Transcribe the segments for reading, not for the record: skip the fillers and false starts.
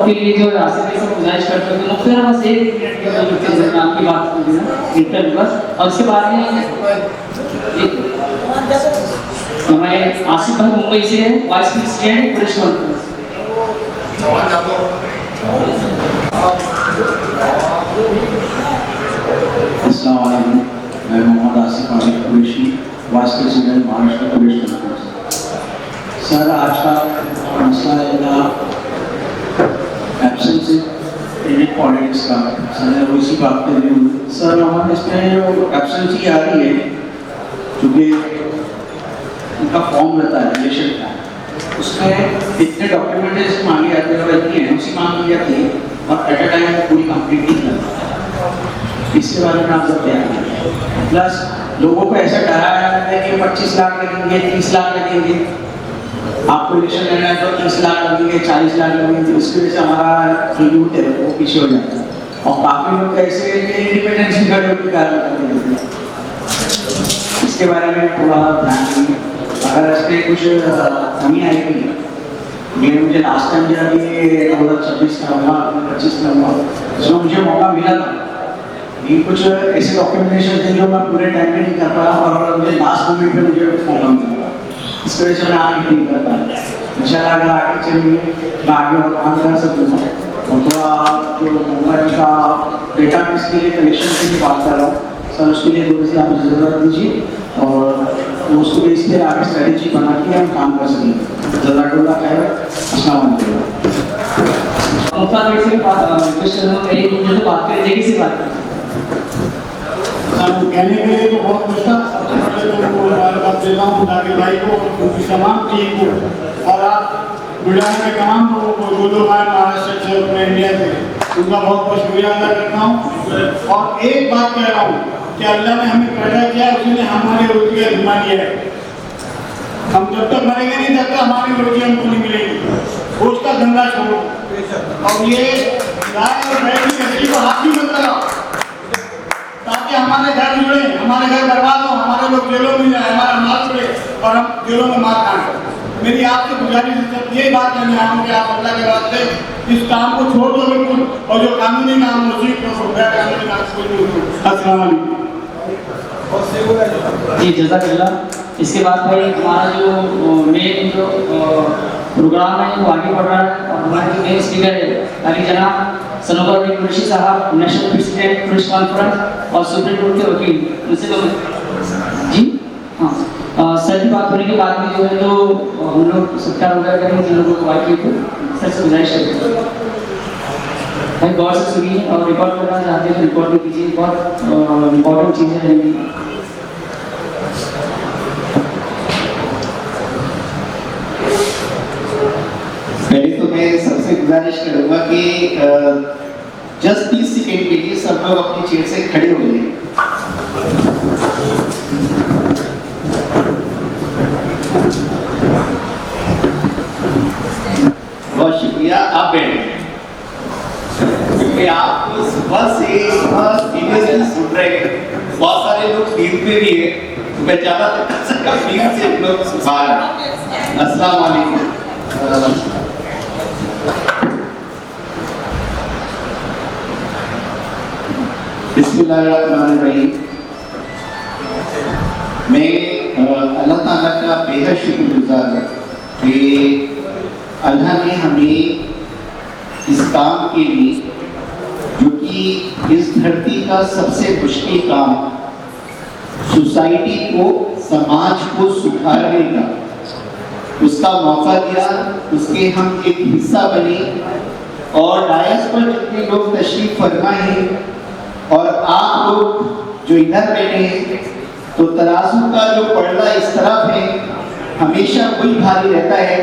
के लिए जो आसिफ से गुजारिश करते हैं मुख्तर बस एक मिनट के अंदर आपकी बात कर देना इंटरव्यू बस और उसके बाद में हमारे आसिफ भाई मुंबई से वाइस प्रेसिडेंट प्रेस कॉन्फ्रेंस। अस्सलाम वालेकुम, मैं Mohammad Asif Ali Qureshi, vice president Maharashtra press conference. Sir, आज का मसला है एब्सेंस इन पॉलिटिक्स का। सर उसी बात पे सर हमारे इसमें एब्सेंस ही आ रही है क्योंकि उनका फॉर्म रहता है रिलेशन का, उसमें इतने डॉक्यूमेंटेशन मांगे जाते हैं और इतनी एनओसी मांगी जाती है और एट अ टाइम पूरी कंप्लीट नहीं करता। इसके बारे में आप सब क्या करें? प्लस लोगों को ऐसा डराया जाता है कि 25 लाख लगेंगे, 30 लाख लगेंगे, आपको इलेक्शन लेना है तो 30 लाख लगेंगे, 40 लाख लगेंगे, उसकी वजह से हमारा यूथ है वो पीछे हो जाता है। और काफ़ी लोग ऐसे इंडिपेंडेंस भी खड़े होकर कार्य करते हैं। इसके बारे में थोड़ा ध्यान देंगे। अगर इसमें कुछ कमी आएगी, ये मुझे लास्ट टाइम जब ये 2026 का हुआ, 25 में हुआ, उसमें मुझे मौका मिला था, ये कुछ ऐसे डॉक्यूमेंटेशन थे जो मैं पूरे टाइम में नहीं कर पाया और मुझे लास्ट मोमेंट पे मुझे मौका मिला। इस वजह से मैं आगे नहीं कर पाया। इंशाल्लाह अगर आगे चलिए मैं आगे और काम कर सकूँगा। और थोड़ा जो मोबाइल का डेटा के लिए कलेक्शन की बात कर रहा हूँ सर, उसके लिए थोड़ी सी आप ज़रूरत दीजिए और उसको बेस पे आगे स्ट्रेटेजी बना के हम काम कर सकेंगे। जज़ाकल्लाह खैर। अस्सलाम वालेकुम। बात करें जगह से बात करें कहने के लिए तो बहुत कुछ था। सबसे पहले तो उनको मुबारकबाद देता हूँ जाकिर भाई को और उनकी तमाम टीम को और आप बुढ़ाने के तमाम लोगों को जो लोग आए महाराष्ट्र से अपने इंडिया से, उनका बहुत बहुत शुक्रिया अदा करता हूँ। और एक बात कह रहा हूँ कि अल्लाह ने हमें पैदा किया, उसने हमारे रोजी का जिम्मा दिया है। हम जब तक मरेंगे नहीं तब तक हमारी रोजी हमको नहीं मिलेगी। वो उसका धंधा छोड़ो और ये गाय और भैंस की कचरी को हाथ ही मत लगाओ ताकि हमारे घर जुड़े, हमारे घर बर्बाद हो, हमारे लोग जेलों में जाए, हमारा माल जुड़े और हम जेलों में मार खाएं। मेरी आपसे गुजारिश है, यही बात करने आया हूँ कि आप अल्लाह के वास्ते इस काम को छोड़ दो बिल्कुल और जो कानूनी काम हो उसी को कानूनी काम को। अस्सलाम वालेकुम जी, जज़ाकल्लाह। इसके बाद भाई हमारा जो मेन जो प्रोग्राम है वो आगे बढ़ रहा है और हमारे जो मेन स्पीकर है अली जनाब सनोवर अली कुरैशी साहब, नेशनल प्रेसिडेंट प्रेस कॉन्फ्रेंस और सुप्रीम कोर्ट के वकील, उनसे तो जी हाँ सर की बात होने के बाद में जो है तो हम लोग सत्कार वगैरह करेंगे जिन लोगों को बात की थी सर से गुजारिश करेंगे भाई गौर से सुनिए और रिकॉर्ड करना चाहते हैं तो रिकॉर्ड भी कीजिए, बहुत इम्पोर्टेंट चीज़ें रहेंगी। पहले तो मैं सबसे गुजारिश करूंगा कि जस्ट 30 सेकेंड के लिए सब लोग अपनी चेयर से खड़े हो जाएं। बहुत शुक्रिया, आप बैठे क्योंकि आप सुबह से सीरियसली सुन रहे हैं। बहुत सारे लोग नींद पे भी है तो मैं ज़्यादा नींद से लोग बाहर। अस्सलाम वालेकुम। बिस्मिल्लाहिर्रहमानिर्रहीम। मैं अल्लाह ताला का बेहद शुक्रगुजार हूँ कि अल्लाह ने हमें इस काम के लिए, जो कि इस धरती का सबसे मुश्किल काम, सोसाइटी को, समाज को सुधारने का, उसका मौका दिया, उसके हम एक हिस्सा बने और डायस पर जितने लोग तशरीफ फरमा हैं और आप लोग जो इधर बैठे हैं, तो तराजू का जो पलड़ा इस तरफ है हमेशा वही भारी रहता है।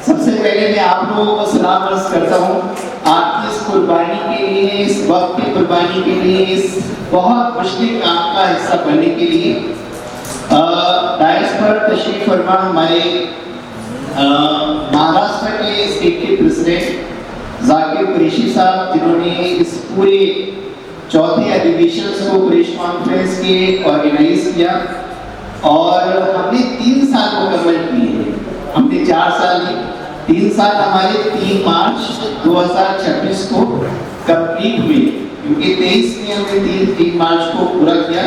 सबसे पहले मैं आप लोगों को सलाम अर्ज करता हूँ आपकी इस कुर्बानी के लिए, इस वक्त की कुर्बानी के लिए, इस बहुत मुश्किल काम का हिस्सा बनने के लिए। डायस पर तशरीफ फरमा हमारे महाराष्ट्र के स्टेट के प्रेसिडेंट जाकिर कुरैशी साहब, जिन्होंने इस पूरे चौथे अधिवेशन को प्रेस कॉन्फ्रेंस के ऑर्गेनाइज किया और हमने 3 साल मुकम्मल किए। हमने 4 साल नहीं, 3 साल हमारे 3 मार्च 2026 को कंप्लीट हुए, क्योंकि 23 में हमने 3 मार्च को पूरा किया।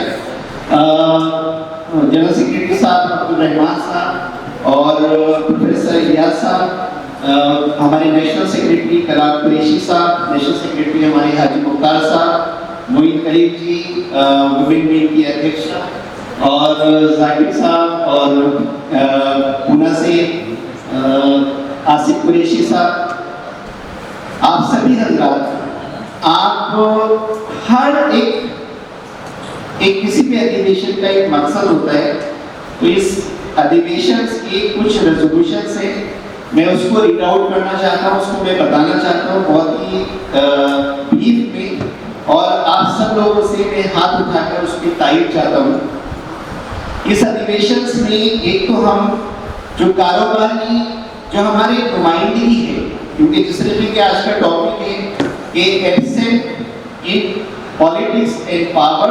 जनरल सेक्रेटरी साहब अब्दुल रहमान साहब और प्रोफेसर इलियास साहब, हमारे नेशनल सेक्रेटरी कलाम कुरैशी साहब, नेशनल सेक्रेटरी हमारे हाजी मुख्तार साहब, मोइन करीम जी वुमेन विंग की अध्यक्ष, और जाकिर साहब, और पूना से आसिफ कुरैशी साहब, आप सभी हजरात, आप हर एक किसी भी अधिवेशन का एक मकसद होता है, तो इस अधिवेशन के कुछ रेजोल्यूशन से मैं उसको रीड आउट करना चाहता हूँ, उसको मैं बताना चाहता हूँ बहुत ही ब्रीफ में, और आप सब लोगों से मैं हाथ उठाकर उसकी तारीफ चाहता हूँ। इस अधिवेशन में एक तो हम जो कारोबार की जो हमारी नुमाइंदगी है, क्योंकि जिस तरीके के आज का टॉपिक है कि absent in politics and power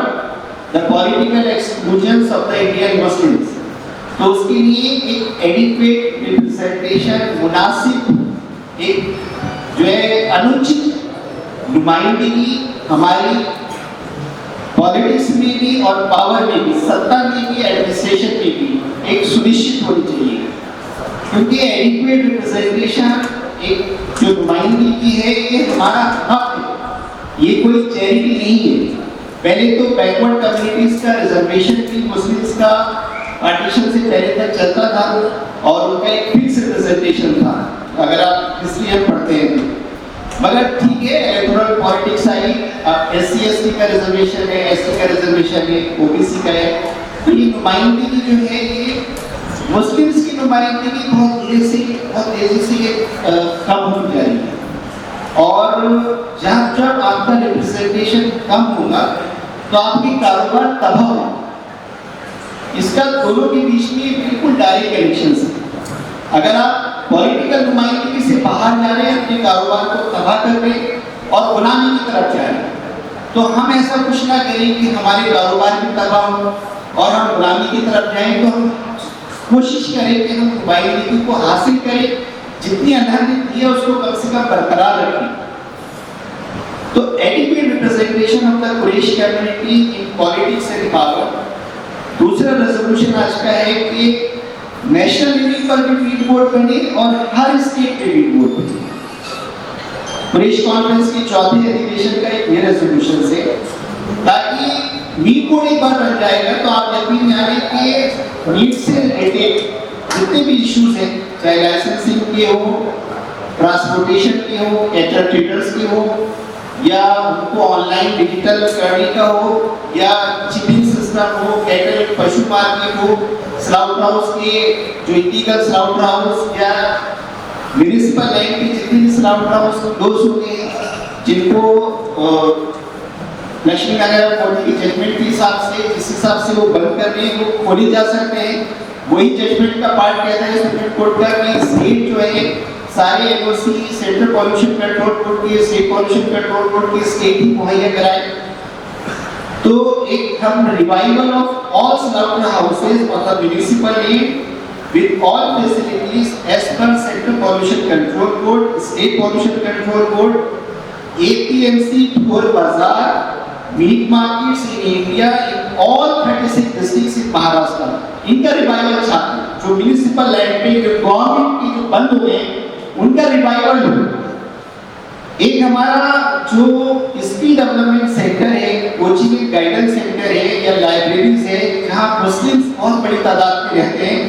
the political exclusions of the Indian Muslims, तो उसके लिए एक एडिक्वेट रिप्रेजेंटेशन, मुनासिब एक जो है अनुचित नुमाइंदगी हमारी पॉलिटिक्स में भी और पावर में भी, सत्ता में भी, एडमिनिस्ट्रेशन में भी एक सुनिश्चित होनी चाहिए, क्योंकि एडिक्वेट रिप्रेजेंटेशन एक जो नुमाइंदगी की है ये हमारा हक है, ये कोई चैरिटी नहीं है। पहले तो बैकवर्ड कम्युनिटीज का रिजर्वेशन भी मुस्लिम्स का पार्टीशन से पहले तक चलता था और उनका एक फिक्स रिप्रेजेंटेशन था, अगर आप हिस्ट्री में पढ़ते हैं तो। मगर ठीक है, इलेक्टोरल पॉलिटिक्स आई, अब SC/ST का रिजर्वेशन है, ST का रिजर्वेशन है, OBC का है, तो ये नुमाइंदगी जो है ये मुस्लिम्स की नुमाइंदगी बहुत तेजी से कम होती जा रही है, और जब आपका रिप्रेजेंटेशन कम होगा तो आपकी कारोबार तबाह होगा। इसका दोनों के बीच में बिल्कुल डायरेक्ट कनेक्शन है। अगर आप पॉलिटिकल नुमाइंदगी से बाहर जा रहे हैं, अपने कारोबार को तबाह कर रहे हैं और गुलामी की तरफ जा रहे हैं, तो हम ऐसा कुछ ना करें कि हमारे कारोबार भी तबाह हो और हम गुलामी की तरफ जाएं, तो हम कोशिश करें कि हम नुमाइंदगी को हासिल करें, जितनी अल्लाह ने दी है उसको कम से कम बरकरार रखें। तो adequate representation of the Qureshi community in politics and power. दूसरा रेजोल्यूशन आज का है कि नेशनल लेवल पर भी वीट बोर्ड बने और हर स्टेट पे वीट बोर्ड बने। कुरैशी कॉन्फ्रेंस के चौथे अधिवेशन का एक ये रेजोल्यूशन से, ताकि वीट बोर्ड एक बार बन जाएगा तो आप यकीन जाने कि वीट से रिलेटेड जितने भी इश्यूज हैं, चाहे लाइसेंसिंग के हो, ट्रांसपोर्टेशन के हो, कैटर ट्रेडर्स के हो, या उनको ऑनलाइन डिजिटल करने का हो, या चिपिंग सिस्टम हो, कैटल पशु मार्केट हो, स्लाउट हाउस के जो इलीगल स्लाउट हाउस या म्युनिसिपल लैंड के जितने भी स्लाउट हाउस क्लोज हो गए, जिनको लक्ष्मी नगर कोर्ट की जजमेंट के हिसाब से जिस हिसाब से वो बंद करने वो खोले जा सकते हैं, वही जजमेंट का पार्ट कहता है सुप्रीम कोर्ट का कि स्टेट जो है सारे NOC central pollution control board के, स्टेट पॉल्यूशन कंट्रोल बोर्ड के स्टेट ही मुहैया कराए। तो एक हम revival of all slaughter houses of the municipal land with all facilities as per central pollution control board, state pollution control board, APMC ठोर बाजार, meat markets in India in all 36 districts in Maharashtra, इनका revival चाहते हैं। जो municipal land पे जो government की जो बंद हुए उनका रिवाइवल हो। एक हमारा जो स्किल डेवलपमेंट सेंटर है, कोचिंग एंड गाइडेंस सेंटर है या लाइब्रेरीज है, जहाँ मुस्लिम्स बहुत बड़ी तादाद में रहते हैं,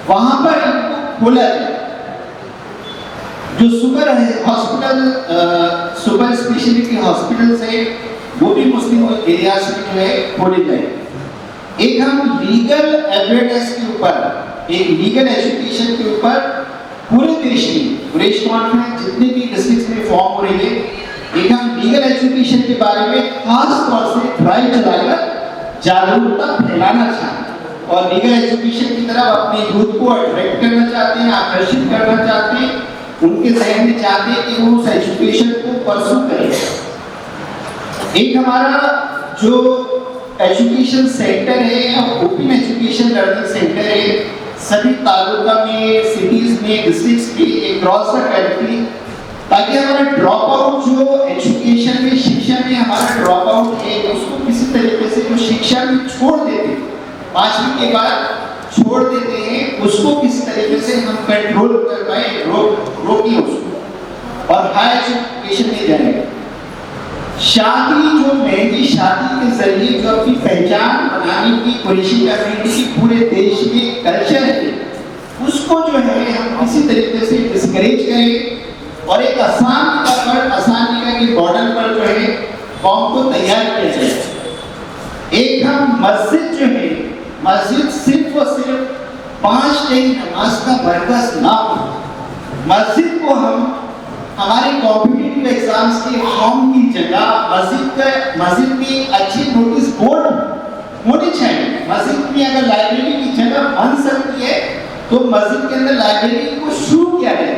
वहाँ पर इनको खोला जाए। जो super hospital, super speciality hospitals है, वो भी मुस्लिम एरियाज में जो है खोले जाए। एक हम लीगल अवेयरनेस के ऊपर, एक लीगल एजुकेशन के ऊपर पूरे देश में कुरैशी कॉन्फ्रेंस जितने भी डिस्ट्रिक्ट्स में फॉर्म हो रही है, एक हम लीगल एजुकेशन के बारे में खास तौर से ड्राइव चलाकर जागरूकता फैलाना चाहते हैं और लीगल एजुकेशन की तरफ अपने यूथ को अट्रैक्ट करना चाहते हैं, आकर्षित करना चाहते हैं, उनके जहन में चाहते हैं कि वो उस एजुकेशन को परसू करें। एक हमारा जो एजुकेशन सेंटर है या ओपन एजुकेशन लर्निंग सेंटर है, सभी तालुका में, सिटीज में, डिस्ट्रिक्ट्स में एक क्रॉस करती, ताकि हमारा ड्रॉप आउट जो एजुकेशन में, शिक्षा में हमारा ड्रॉप आउट है, उसको किसी तरीके से जो शिक्षा में छोड़ देते, 5वीं के बाद छोड़ देते हैं, उसको किसी तरीके से हम कंट्रोल कर पाए, रोकिए उसको और हायर एजुकेशन में जाए। शादी जो महंगी शादी के जरिए जो अपनी पहचान बनाने की कुरैशी कम्युनिटी की पूरे देश में कल्चर है, उसको जो है हम किसी तरीके से डिस्करेज करें और एक आसान के मॉडल पर जो है कौम को तैयार किया जाए। एक हम मस्जिद जो है, मस्जिद सिर्फ और सिर्फ 5 टाइम नमाज का मरकज ना हो, मस्जिद को हम हमारे कॉम्पिटिटिव एग्जाम्स के फॉर्म की जगह मस्जिद में अच्छे नोटिस बोर्ड होने चाहिए। मस्जिद में अगर लाइब्रेरी की जगह बन सकती है तो मस्जिद के अंदर लाइब्रेरी को शुरू किया जाए।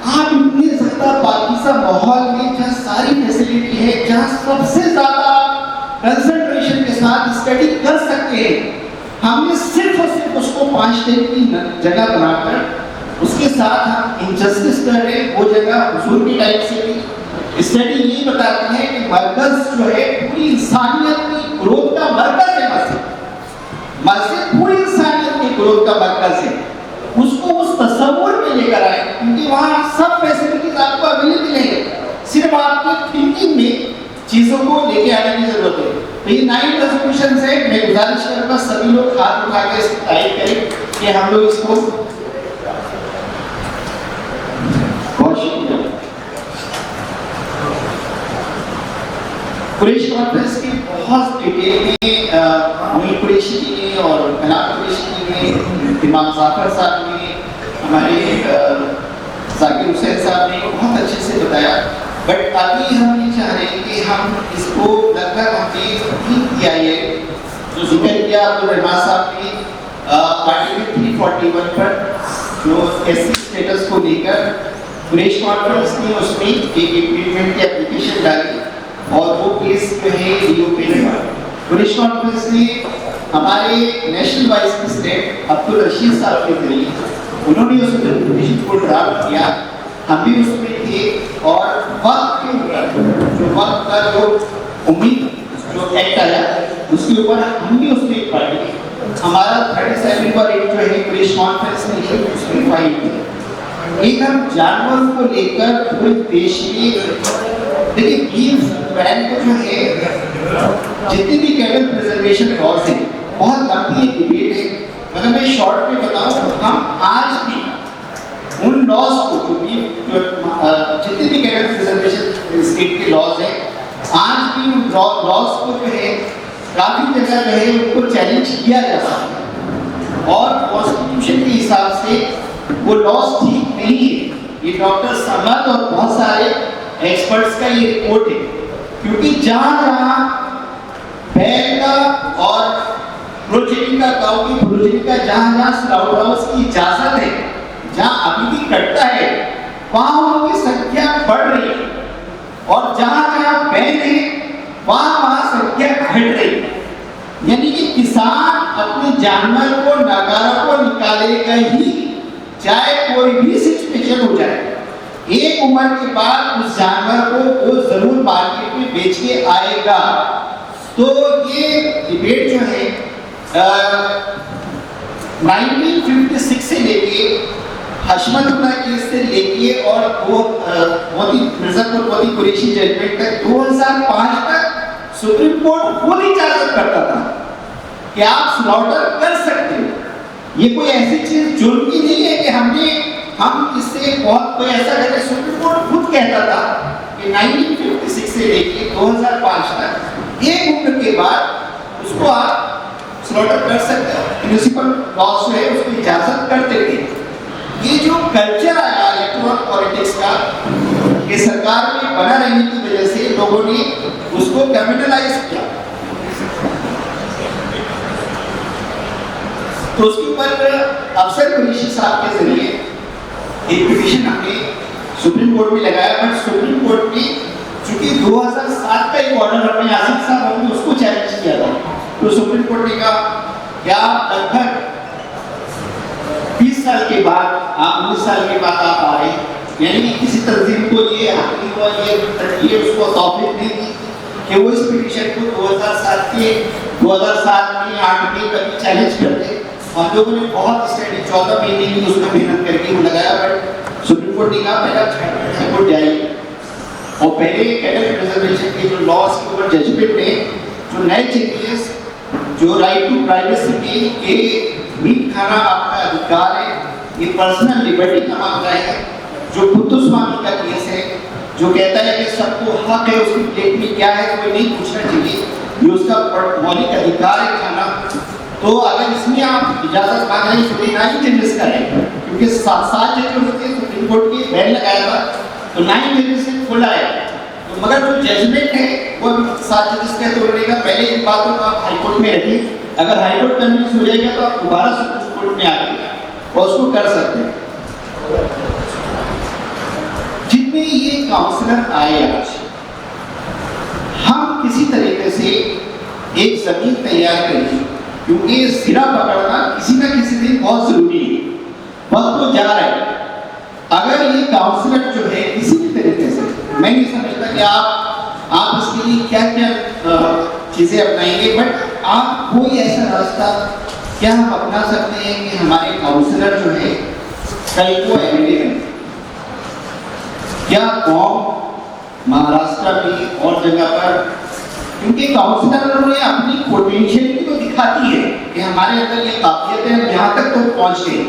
आप इतने ज्यादा पाकिज़ा माहौल में जहाँ सारी फैसिलिटी है, जहाँ सबसे ज्यादा कंसंट्रेशन के साथ स्टडी कर सकते हैं, हमने सिर्फ और सिर्फ उसको 5 टाइम की जगह बनाकर उसके साथ हम इनजस्टिस कर रहे हैं। वो जगह हुजूर की टाइप से भी स्टडी ये बताती है कि मरकज जो है पूरी इंसानियत की ग्रोथ का मरकज है। मस्जिद पूरी इंसानियत की ग्रोथ का मरकज है। उसको उस तस्वुर में लेकर आए, क्योंकि वहाँ सब फैसिलिटीज आपको अवेलेबल है, सिर्फ आपकी थिंकिंग में चीजों को लेके आने की जरूरत है। तो ये 9 रेजोल्यूशन है। मैं गुजारिश करूंगा सभी लोग हाथ उठा के इसकी तारीफ करें कि हम लोग इसको कुरैशी कॉन्फ्रेंस की बहुत डिटेल में मोइन कुरैशी जी ने और कनाब कुरैशी जी ने, इमाम जाफर साहब ने, हमारे जाकिर हुसैन साहब ने बहुत अच्छे से बताया। बट अभी हम ये चाह रहे हैं कि हम इसको लगभग हमने ठीक किया है, जो जिक्र किया अब्दुल रहमान साहब ने आर्टिकल 341 पर जो एससी स्टेटस को लेकर कुरैशी कॉन्फ्रेंस ने उसमें एक इम्प्लीमेंट की एप्लीकेशन डाली और वो केस जो है रीओपन हुआ। कुरैशी कॉन्फ्रेंस ने हमारे national vice president Abdul Rashid साहब के जरिए उन्होंने उस पिटीशन को ड्राफ्ट किया, हम भी उसमें थे और वक्त के ऊपर जो वक्त का जो उम्मीद जो एक्ट आया उसके ऊपर हम भी उसमें एक पार्टी हमारा 37 पर एक जो है कुरैशी कॉन्फ्रेंस ने उसमें फाइल किया। एक हम जानवरों को लेकर पूरे देश में देखिए बीफ बैन को जो है जितनी भी कैटल प्रिजर्वेशन लॉज है बहुत लंबी डिबेट है, मगर मैं शॉर्ट में बताऊं तो हम आज भी उन लॉज को जो बीफ जितनी भी कैटल प्रिजर्वेशन स्टेट के लॉज है, आज भी उन लॉज को जो है काफी जगह जो है उनको चैलेंज किया जा सकता है और कॉन्स्टिट्यूशन के हिसाब से वो लॉज ठीक नहीं है। ये डॉक्टर समद और बहुत सारे एक्सपर्ट्स का ये रिपोर्ट है, क्योंकि जहां बैल का और प्रोजेनी का गांव की प्रोजेनी का जहां स्लाउटर हाउस की इजाजत है, जहां अभी भी कटता है, वहां उनकी संख्या बढ़ रही है और जहां बैल है वहां संख्या घट रही है। यानी कि किसान अपने जानवर को नगारा को निकालेगा ही, चाहे कोई भी सिचुएशन हो जाए। एक उम्र के बाद उस जानवर को वो जरूर मार्केट में बेच के आएगा। तो ये डिबेट जो है 1956 से लेके हशमतुल्लाह केस से लेके और वो मोदी कुरैशी जजमेंट तक 2005 तक सुप्रीम कोर्ट खुद इजाजत करता था कि आप स्लॉटर कर सकते हो। ये कोई ऐसी चीज जुर्म की नहीं है कि हम इससे बहुत कोई ऐसा करके, सुप्रीम कोर्ट खुद कहता था कि 1956 से लेके 2005 तक एक उम्र के बाद उसको आप स्लॉटर कर सकते हो। म्युनिसिपल लॉज है उसको इजाजत करते थे। ये जो कल्चर आया इलेक्टोरल पॉलिटिक्स का, ये सरकार में बना रहने की वजह से लोगों ने उसको कैपिटलाइज किया। तो उसके ऊपर अफसर कुरैशी साहब के जरिए एक पिटीशन हमने सुप्रीम कोर्ट में लगाया, बट सुप्रीम कोर्ट ने चूंकि 2007 का एक ऑर्डर अपने आसिफ साहब ने उसको चैलेंज किया था, तो सुप्रीम कोर्ट ने कहा क्या लगभग 20 साल के बाद आप 19 साल के बाद आप आ रहे हैं, यानी कि किसी तंजीम को ये हासिल हुआ, ये उसको तौफीक नहीं दी कि वो इस पिटीशन को 2007 में 8 में कभी चैलेंज करते। हम लोगों ने बहुत स्टडी 14 महीने की उसमें मेहनत करके वो लगाया, बट सुप्रीम कोर्ट ने कहा पहला हाई कोर्ट जाइए और पहले कैटेगरी रिजर्वेशन के जो लॉज के ऊपर जजमेंट में जो नए चेंजेस, जो राइट टू प्राइवेसी में ये मीट खाना आपका अधिकार है, ये पर्सनल लिबर्टी का मामला है, जो पुत्तस्वामी का केस है, जो कहता है कि सबको हक है उसकी प्लेट में क्या है कोई नहीं पूछना चाहिए, ये उसका मौलिक अधिकार है खाना। तो अगर इसमें आप इजाजत मांग रहे हैं तो 9 चेंजेस करें, क्योंकि 7 जजेस ने सुप्रीम कोर्ट की बैन लगाया था, तो 9 जजेस से खुला है। तो मगर जो जजमेंट है वो अभी 7 जजेस का तो रहेगा। पहले इन बातों को आप हाई कोर्ट में रखिए, अगर हाई कोर्ट कन्विंस हो जाएगा तो आप दोबारा सुप्रीम कोर्ट में आके और उसको कर सकते हैं। जितने ये काउंसलर आए आज, हम किसी तरीके से एक जमीन तैयार करें, क्योंकि सिरा पकड़ना किसी न किसी दिन बहुत जरूरी है। वक्त तो जा रहा है, अगर ये काउंसलर जो है किसी भी तरीके से, मैं नहीं समझता कि आप इसके लिए क्या क्या चीजें अपनाएंगे, बट आप कोई ऐसा रास्ता क्या हम अपना सकते हैं कि हमारे काउंसलर जो है कल को एमएलए बने? क्या गाँव महाराष्ट्र में और जगह पर, क्योंकि काउंसलरों ने अपनी पोटेंशियलिटी तो दिखाती है कि हमारे अंदर ये काबिलियत है, यहाँ तक तो पहुँच गए।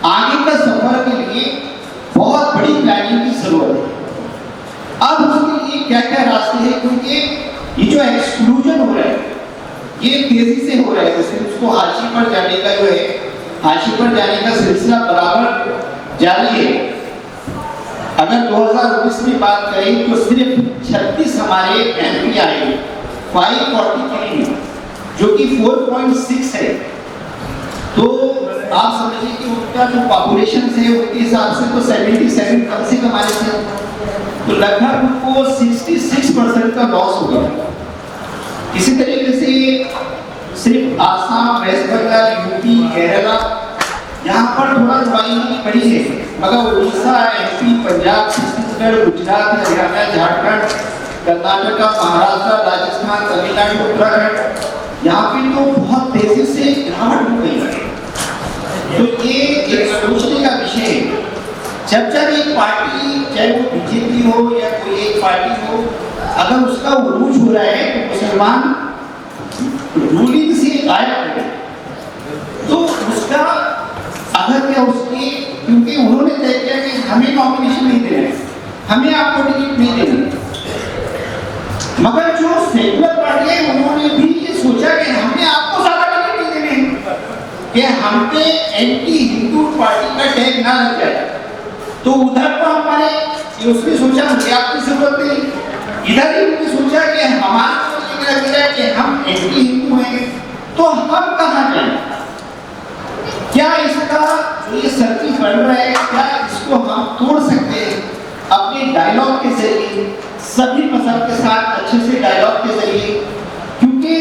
आगे का सफर के लिए बहुत बड़ी प्लानिंग की जरूरत है। अब उसके लिए क्या क्या रास्ते हैं, क्योंकि ये जो एक्सक्लूजन हो रहा है ये तेजी से हो रहा है, जैसे उसको हाशी पर जाने का जो है, हाशी पर जाने का सिलसिला बराबर जारी है। अगर 2019 में बात करें तो सिर्फ 36 हमारे एमपी आए 543 में, जो कि 4.6 है। तो आप समझिए कि उनका जो पॉपुलेशन है उसके हिसाब से तो 77 कम से कम आए थे, तो लगभग उनको 66% का लॉस होगा। इसी तरीके से सिर्फ आसाम, वेस्ट बंगाल, यूपी, केरला यहाँ पर थोड़ा दवाई पड़ी है, मगर उड़ीसा, एमपी, पंजाब, छत्तीसगढ़, गुजरात, हरियाणा, झारखंड, कर्नाटक, महाराष्ट्र, राजस्थान, तमिलनाडु, उत्तराखंड, यहाँ पे तो बहुत तेजी से गिरावट हो गई है। तो ये एक सोचने का विषय है। जब एक पार्टी, चाहे वो बीजेपी हो या कोई एक पार्टी हो, अगर उसका उरूज हो रहा है तो मुसलमान रूलिंग से गायब हो गए, तो उसका अगर क्या उसकी, क्योंकि उन्होंने तय किया कि हमें नॉमिनेशन नहीं देना है, हमें आपको टिकट नहीं देना, मगर जो सेकुलर पार्टी है उन्होंने भी ये सोचा कि हमें आपको ज्यादा टिकट नहीं देने, कि हम पे एंटी हिंदू पार्टी का टैग ना लग जाए। तो उधर तो हमारे उसने सोचा मुझे आपकी जरूरत नहीं, इधर ही उन्होंने सोचा कि हमारा कि हम एंटी हिंदू हैं, तो हम कहाँ जाएं? क्या इसका जो ये सर्किल बन रहा है, क्या इसको हम तोड़ सकते हैं अपने डायलॉग के जरिए, सभी मजहब के साथ अच्छे से डायलॉग के जरिए? क्योंकि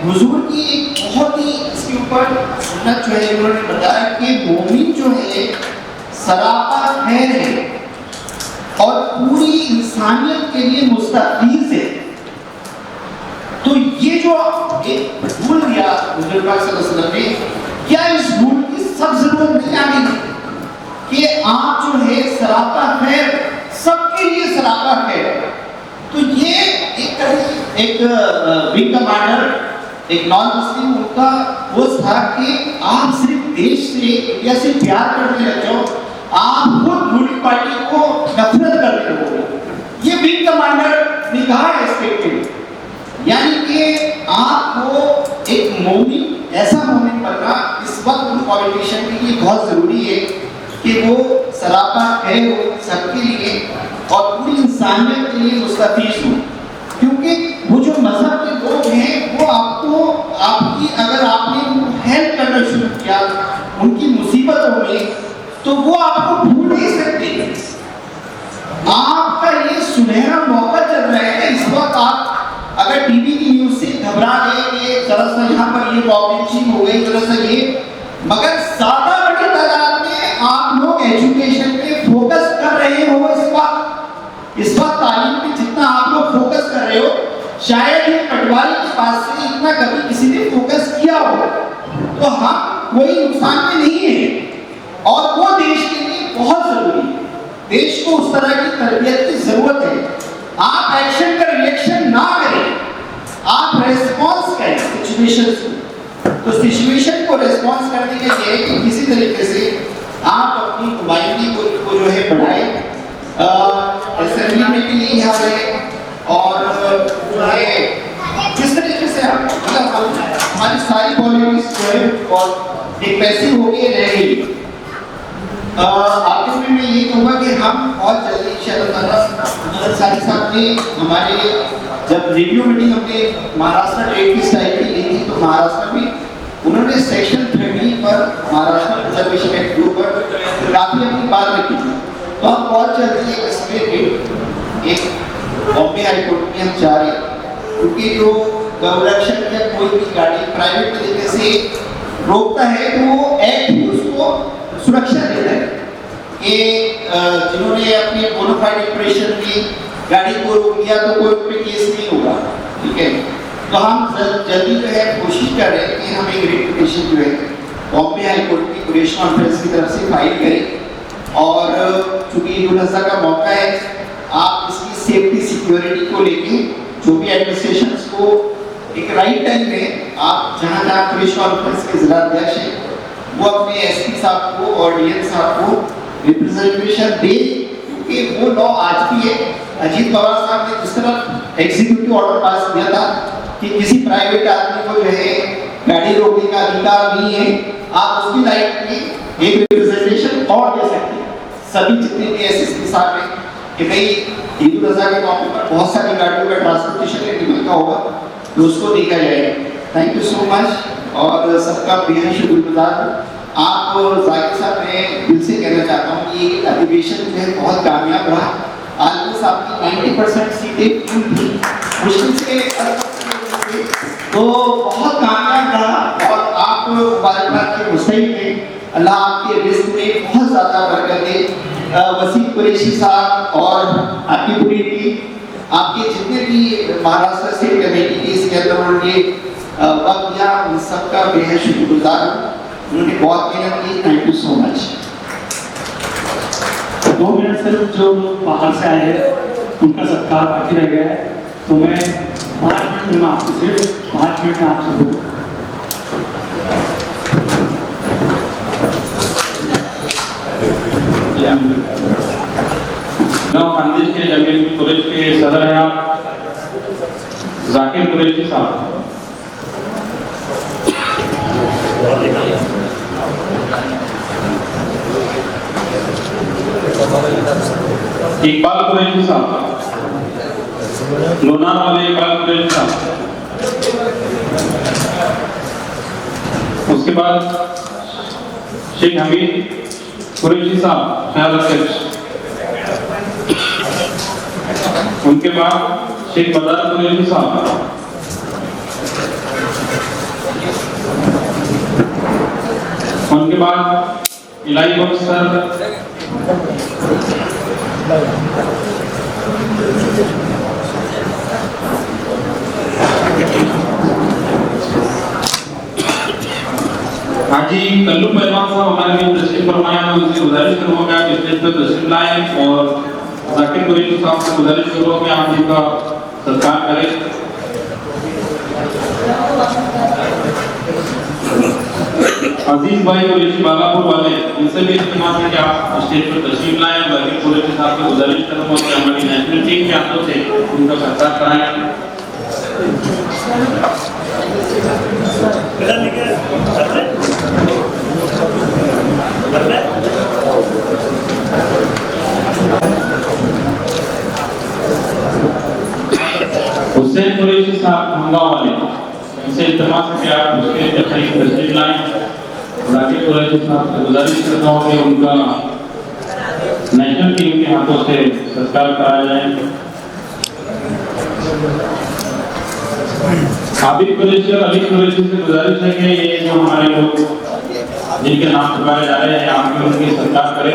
हुजूर की एक बहुत ही इसके ऊपर सुन्नत जो है, उन्होंने बताया कि मोमिन जो है सरापा खैर है और पूरी इंसानियत के लिए मुस्तफीज है। तो ये जो एक रूल दिया हुजूर पाक सल्लल्लाहु अलैहि वसल्लम ने, क्या इस रूल की सब जरूरत नहीं आ गई कि आप जो है सरापा खैर, सबके लिए सरापा खैर? तो ये एक विंग कमांडर, एक नॉन मुस्लिम, उनका वो था कि आप सिर्फ देश से, इंडिया से प्यार करने लग जाओ, आप खुद रूलिंग पार्टी को नफरत करते हो। ये विंग कमांडर ने कहा एक्सपेक्टेड, यानी कि आपको एक मोमिन, ऐसा मोमिन बनना इस वक्त पॉलिटिशियन के लिए बहुत जरूरी है कि वो सरापा खैर हो सबके लिए और पूरी इंसानियत के लिए मुस्तफीज हो। क्योंकि वो जो मजहब के लोग हैं वो आपको, आपकी अगर आपने हेल्प करना शुरू किया उनकी मुसीबतों में, तो वो आपको भूल नहीं सकते। आपका ये सुनहरा मौका चल रहा है, इस वक्त आप अगर टीवी की न्यूज से घबरा गए कि दरअसल यहाँ पर ये प्रॉब्लम हो गई, दरअसल ये, मगर ज्यादा बड़ी तादाद में शायद ये पटवारी के पास से इतना कभी किसी ने फोकस किया हो, तो हम कोई नुकसान में नहीं है और वो देश के लिए बहुत जरूरी है। देश को उस तरह की तरबियत की जरूरत है। आप एक्शन का रिएक्शन ना करें, आप रेस्पॉन्स करें सिचुएशन को। तो सिचुएशन को रेस्पॉन्स करने के लिए कि किसी तरीके से आप अपनी नुमाइंदगी को जो है बढ़ाएं, असेंबली में भी यही हाल है और जो है किस तरीके से आप मतलब हमारी सारी पॉलिटिक्स जो है और एक पैसिव हो गई रह गई। आखिर में मैं ये कहूँगा कि हम बहुत जल्दी इंशाअल्लाह सारी साहब ने हमारे जब रिव्यू मीटिंग हमने महाराष्ट्र ट्रेड की स्टाइल की ली थी, तो महाराष्ट्र में उन्होंने सेक्शन 13 पर महाराष्ट्र कंजर्वेशन एक्ट पर काफी अपनी बात रखी थी। तो हम बहुत जल्दी एक बॉम्बे हाई कोर्ट में हम जा रहे हैं, क्योंकि जो गौरक्षक या कोई भी गाड़ी प्राइवेट तरीके से रोकता है तो वो एक्ट ही उसको सुरक्षा देता है कि जिन्होंने अपने बोनाफाइड इंप्रेशन में गाड़ी को रोक दिया तो कोई उन पे केस नहीं होगा, ठीक है। तो हम जल्दी जो है कोशिश कर रहे हैं कि हम एक रिट पिटीशन जो है बॉम्बे हाई कोर्ट की कुरेश कॉन्फ्रेंस की तरफ से फाइल करें और चूंकि ईद उल अज़हा का मौका है, आप इसकी सेफ्टी सिक्योरिटी को लेके जो भी एडमिनिस्ट्रेशंस को एक राइट टाइम में आप जहाँ पुलिस कॉन्फ्रेंस के जिला अध्यक्ष हैं वो अपने एसपी साहब को और डीएम साहब को रिप्रेजेंटेशन दे, क्योंकि वो लॉ आज भी है। अजीत पवार साहब ने जिस तरह एग्जीक्यूटिव ऑर्डर पास किया था कि किसी प्राइवेट आदमी को जो है गाड़ी रोकने का अधिकार नहीं है, आप उसकी लाइफ में एक रिप्रेजेंटेशन और दे सकते हैं सभी जितने भी एसएसपी साहब हैं कि भाई ईद उल अज़हा के मौके पर बहुत सारी गाड़ियों का ट्रांसपोर्टेशन एनिमल का होगा तो उसको देखा जाएगा। थैंक यू सो मच और सबका बेहद शुक्रगुजार। आप जाकिर साहब, मैं दिल से कहना चाहता हूँ कि ये अधिवेशन जो है बहुत कामयाब रहा। आज आपकी 90% सीटें फुल थी, मुश्किल से तो बहुत कामयाब रहा और आप मुबारकबाद के मुस्तहिक हैं। अल्लाह आपके रिस्क में बहुत ज़्यादा बरकत दे। वसीम कुरैशी साहब और आपकी पूरी टीम, आपके जितने भी महाराष्ट्र स्टेट कमेटी के इसके अंदर उन्होंने वक्त दिया, उन सबका बेहद शुक्रगुजार हूँ। उन्होंने बहुत मेहनत की। Thank you so much. 2 minute सिर्फ जो लोग बाहर से आए हैं उनका सत्कार बाकी रह गया है, तो मैं 5 मिनट में आपसे सिर्फ 5 मिनट में आपसे बोलूँ। खानदेश के जमीन कुरैश के सदर हैं आप जाकिर कुरैशी साहब। इकबाल कुरैशी साहब, लोनार वाले इकबाल कुरैशी साहब। उसके बाद शेख हमीद कुरैशी साहब ख्याल अध्यक्ष। उनके बाद शेख बदार कुरैशी साहब। उनके बाद इलाही बख्श सर। हाजी कल्लू पहलवान साहब हमारे बीच तशरीफ फरमाए हैं, उनसे गुजारिश करूंगा कि स्टेज पर तशरीफ लाएं और जाकिर कुरैशी साहब से गुजारिश करूंगा कि आप इनका सत्कार करें। अजीज भाई कुरैशी बालापुर वाले, इनसे भी इल्तिमास है कि आप स्टेज पर तशरीफ लाएं। जाकिर कुरैशी साहब से गुजारिश करूंगा कि हमारी नेशनल टीम के हाथों से उनका सत्कार कराएं। हुसैन कुरैशी साहब खंगा वाले, इनसे इल्तिमास है कि आप उसके तशरीफ लाएं। जाकिर कुरैशी साहब से गुजारिश करता हूँ कि उनका नेशनल टीम के हाथों से सत्कार कराया जाए। आबिद कुरैशी और अली कुरैशी से गुजारिश है कि ये जो हमारे लोग जिनके नाम पुकारे जा रहे हैं, आप भी उनकी सत्कार करें।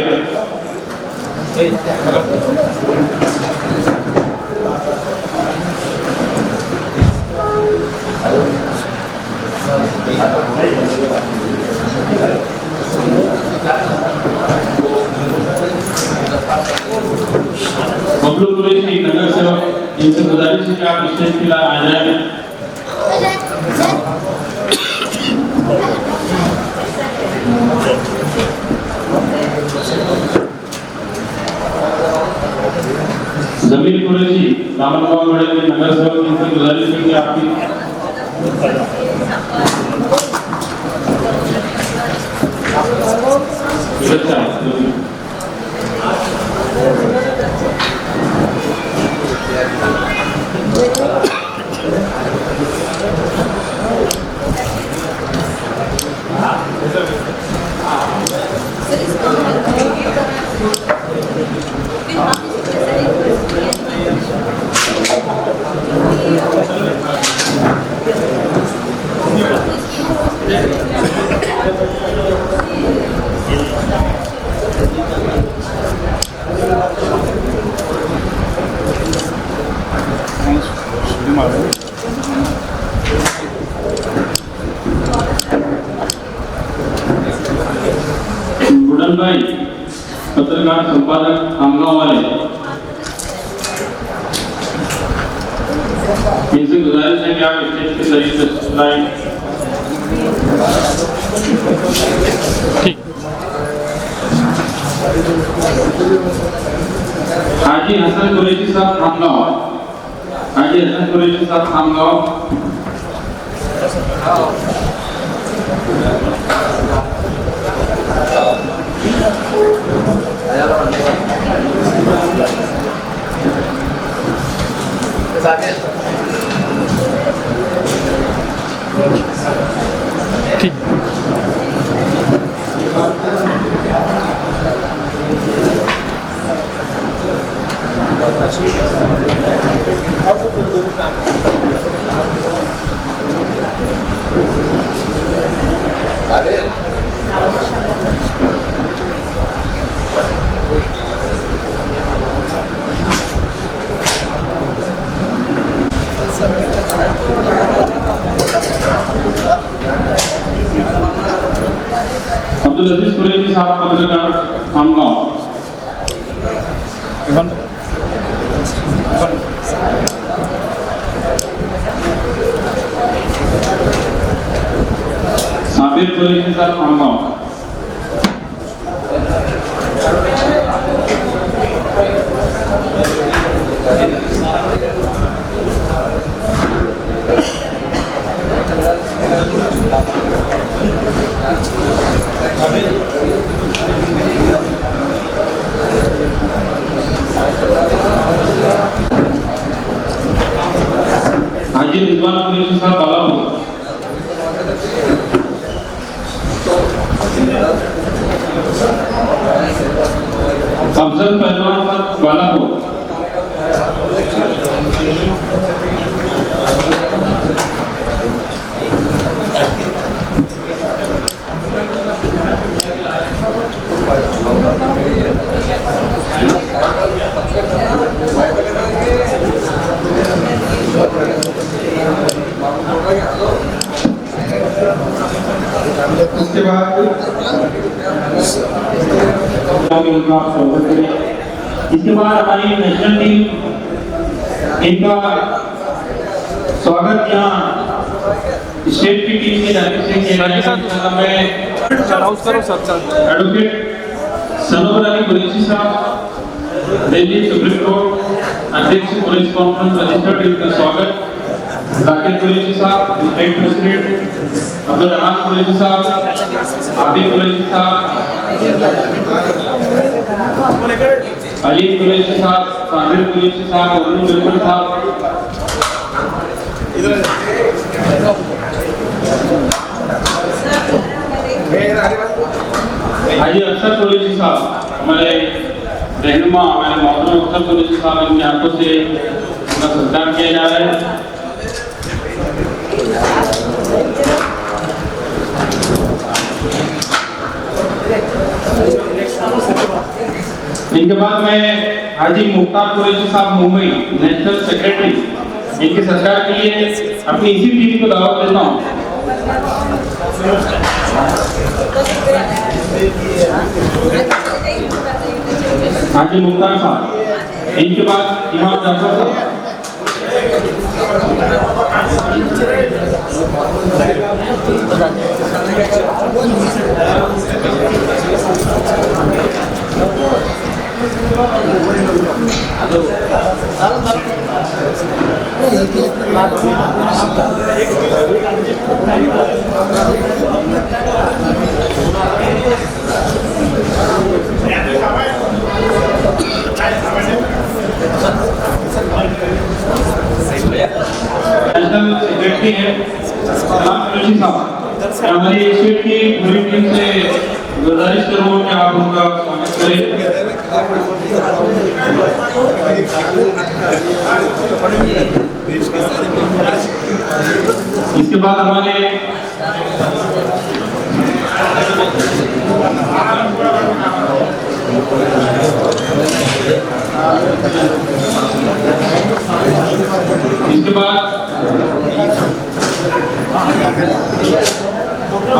इनसे गुजारिश है कि आप स्टेज पे आ जाए। जमीन कुरैशी दामनगांव बड़े के नगर सेवक, इनसे गुजारिश है कि आपकी बुडन भाई पत्रकार संपादक खामगांव वाले, इनसे गुजारिश है कि आप स्टेज के करीब तशरीफ लाएं। हाजी हसन कुरैशी साहब खामगांव, हाजी हसन कुरैशी साहब खामगांव। अब्दुल अजीज कुरैशी साहब पत्रकार खामगांव। साबिर कुरैशी साहब खामगांव। हाजी रिजवान कुरैशी साहब बालापुर। अफजल पहलवान साहब बालापुर। उसके बाद इसके बाद हमारी नेशनल टीम, इनका स्वागत यहाँ स्टेट की टीम के जाने से किया जाएगा। मैं एडवोकेट सनोवर अली कुरैशी साहब, दिल्ली सुप्रीम कोर्ट अध्यक्ष पुलिस कॉन्फ्रेंस रजिस्टर्ड, इनका स्वागत। जाकिर कुरैशी साहब स्टेट प्रेसिडेंट, अब्दुल रहमान कुरैशी साहब, आबिद कुरैशी साहब, अली कुरैशी साहब, साबिर कुरैशी साहब, अब्दुल बिल्कुल साहब, हाजी अफसर कुरैशी साहब, हमारे रहनुमा, हमारे मोहतरम अफसर कुरैशी साहब, इनके हाथों से उनका सत्कार किया जा रहा है। इनके बाद मैं हाजी मुख्तार कुरैशी साहब मुंबई नेशनल सेक्रेटरी, इनके सत्कार के लिए अपनी इसी टीम को दावत देता हूँ। हाजी मुख्तार साहब, इनके बाद इमाम जाफर साहब, नेशनल सेक्रेटरी है सलाम कुरैशी साहब, हमारी स्टेट की पूरी टीम से गुजारिश करूँ कि आप उनका स्वागत करें। इसके बाद हमारे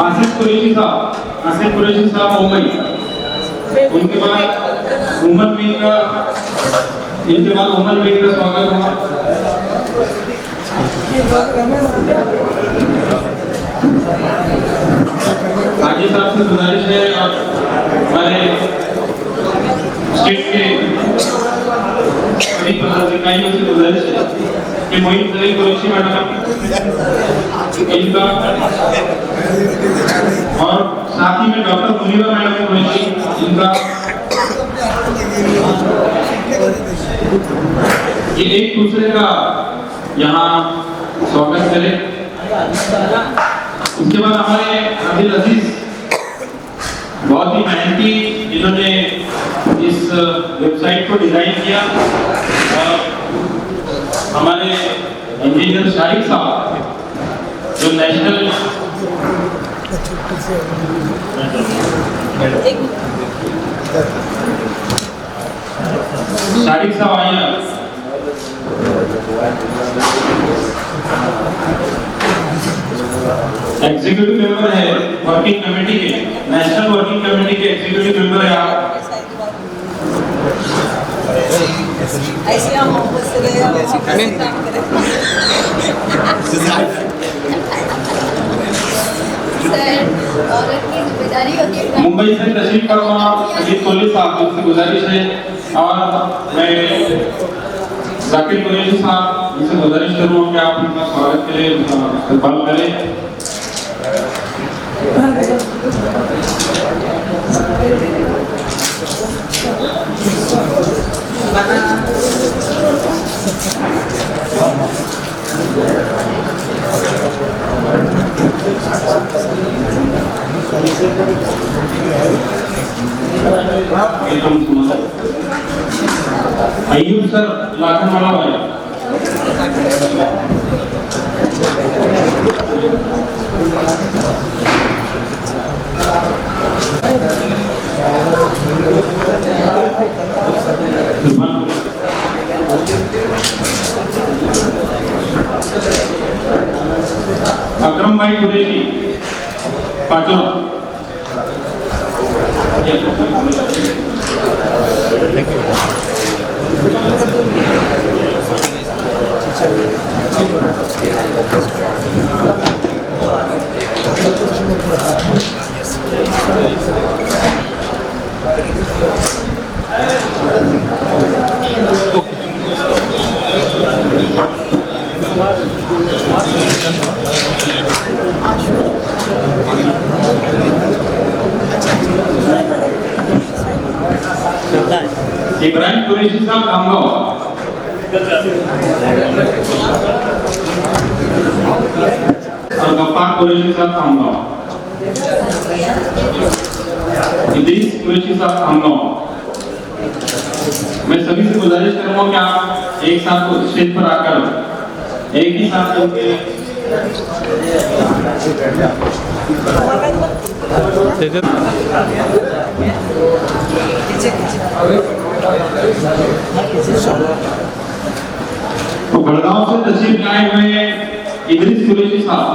आसिफ कुरैशी साहब मुंबई, उनके बाद उमर मीर का स्वागत हुआ। हाजी साहब से गुजारिश है और हमारे स्टेट के सभी पदाधिकारियों से गुजारिश है कि मोहित कुरैशी मैडम इनका और साथ ही में डॉक्टर मुनीरा मैडम कुरैशी इनका ये एक दूसरे का यहाँ स्वागत करें। उसके बाद हमारे अब्दुल अजीज बहुत ही मेहनती, जिन्होंने इस वेबसाइट को डिजाइन किया, और हमारे इंजीनियर शाहिद साहब जो नेशनल शाहिद साहब आइए। एग्जीक्यूटिव मेंबर है वर्किंग कमेटी के, नेशनल वर्किंग कमेटी के एग्जीक्यूटिव मेंबर है आप। ऐसे हम वापस चले मुंबई से तशरीफ फरमा अजीत कोहली साहब से गुजारिश है, और मैं जाकिर कुरैशी साहब से गुजारिश करूँ कि आप उनका स्वागत करें, उनका इस्तकबाल करें। अय्यूब सर लाखनवाला वाले, अकरम भाई कुरैशी पाचोरा, इब्राहिम कुरैशी साहब खामगांव, और गफ्फार कुरैशी साहब खामगांव, इदरीस कुरैशी साहब खामगांव। मैं सभी से गुजारिश करूंगा कि आप एक साथ स्टेज पर आकर एक ही साथ तो बड़गांव से तशरीफ लाए हुए इदरीस कुरैशी साहब,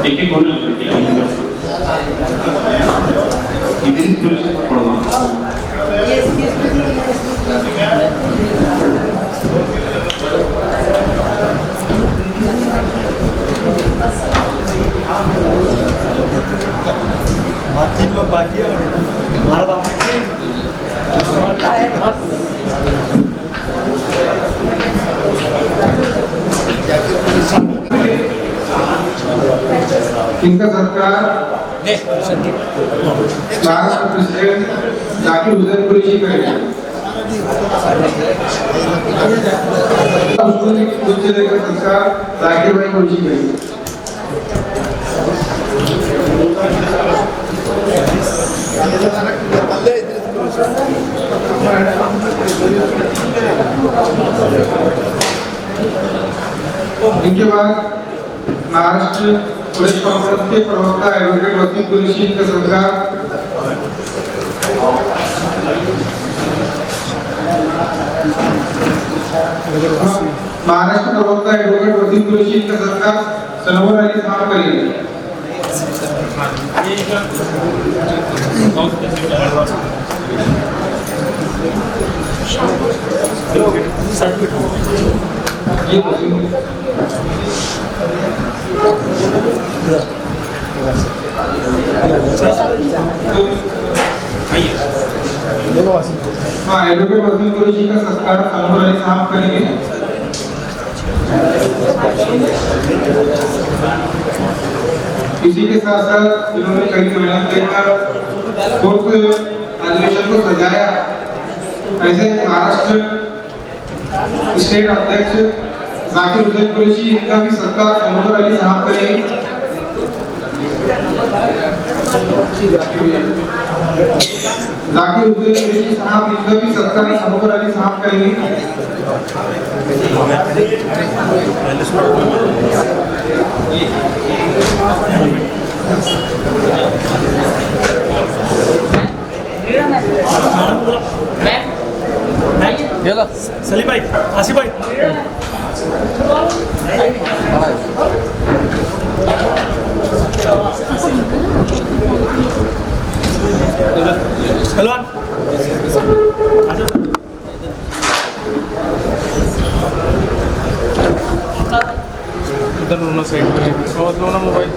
एक एक बोलने दिल्ली पुलिस पढ़वा Yes, yes, बातचीत लोग बाकी है हमारा बात इनका सत्कार महाराष्ट्र प्रेसिडेंट जाकिर हुसैन कुरैशी करेंगे। दूसरे लेकर सत्कार जाकिर भाई कुरैशी करेंगे। इनके बाद महाराष्ट्र पुलिस कांग्रेस के प्रवक्ता एडवोकेट वसीम कुरैशी का सत्कार महाराष्ट्र प्रवक्ता एडवोकेट वसीम कुरैशी का सत्कार सनवर अली खान करेंगे। ये हाँ एडवोकेट वसीम कुरैशी का सत्कार सनवर अली साहब करेंगे। इसी के साथ साथ इन्होंने कई मेहनत देकर कोर्ट अधिवेशन को सजाया। ऐसे महाराष्ट्र स्टेट अध्यक्ष जाकिर हुसैन कुरैशी इनका भी सत्कार सनवर अली साहब करेंगे। जाकिर हुसैन कुरैशी साहब इनका भी सत्कार सनवर अली साहब करेंगे। सलीम भाई आसिफ भाई पहलवान इधर दोनों साइड में और दोनों मोबाइल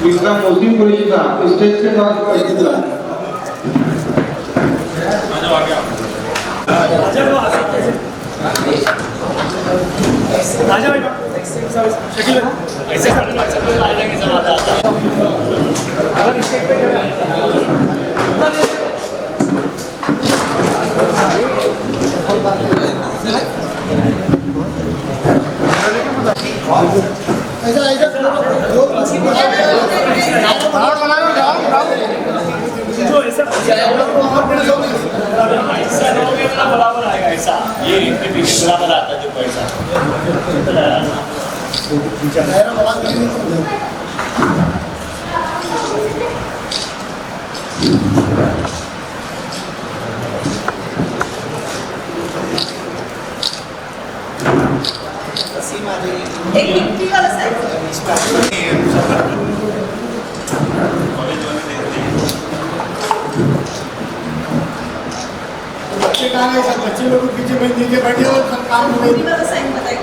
इसका मुस्लिम कुरैशी साहब स्टेज के पास उपस्थित रहा। आजा भाई शकील ऐसे बराबर आएगा ऐसा ये इनके पीछे बराबर आता है जो पैसा एक मिट्टी वाला साइड बच्चे कहाँ गए सब बच्चे लोग पीछे में नीचे बैठे हो सब काम हो मिट्टी वाला साइड बताइए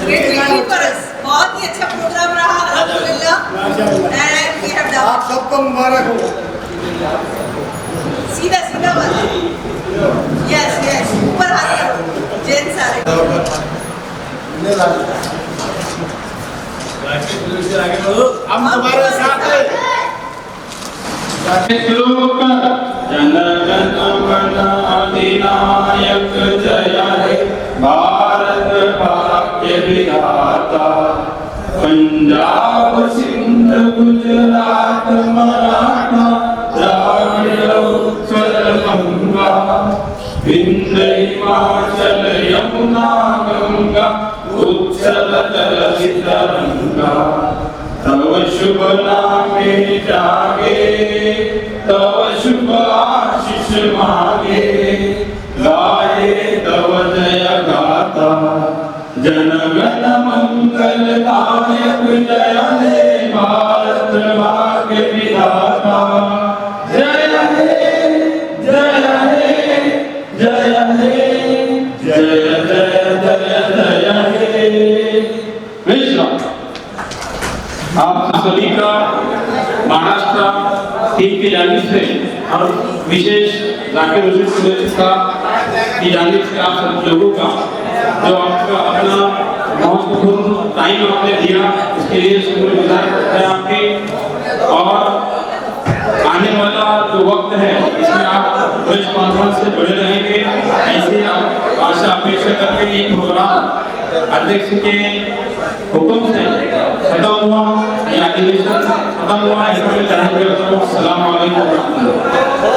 ग्रेट विक्ट्री फॉर अस बहुत ही अच्छा प्रोग्राम रहा अल्हम्दुलिल्लाह एंड वी हैव डन आप सबको मुबारक हो। सीधा सीधा बात यस यस ऊपर हाथ करो जेन सारे हम तुम्हारे साथ हैं। श्लोक जनगण मन अधिनायक जय हे भारत भाग्य विधाता पंजाब सिंध गुजरात मराठा द्राविड़ उत्कल गंगा विंध्य हिमाचल यमुना गंगा उच्छल जल तरंगा तव तव शुभ नामे जागे, तव शुभ आशीष मांगे, गाए तव जय गाथा, जन गण मंगल दायक जय हे भारत माँ के विधाता। जय हे जय हे जय हे जय जय जय जय हे। मिश्रा आप सभी का महाराष्ट्र टीम की जानिब से और विशेष जाकिर हुसैन कुरैशी साहब की जानिब से आप सब लोगों का जो आपका अपना महत्वपूर्ण टाइम आपने दिया, इसके लिए शुक्रगुजार है आपके। और आने वाला जो वक्त है इसमें आप प्रेस कॉन्फ्रेंस से जुड़े रहेंगे, ऐसे आप आशा अपेक्षा करके ये प्रोग्राम अध्यक्ष के हुक्म से खत्म हुआ, ये अधिवेशन खत्म हुआ। इसमें सलाम वालेकुम।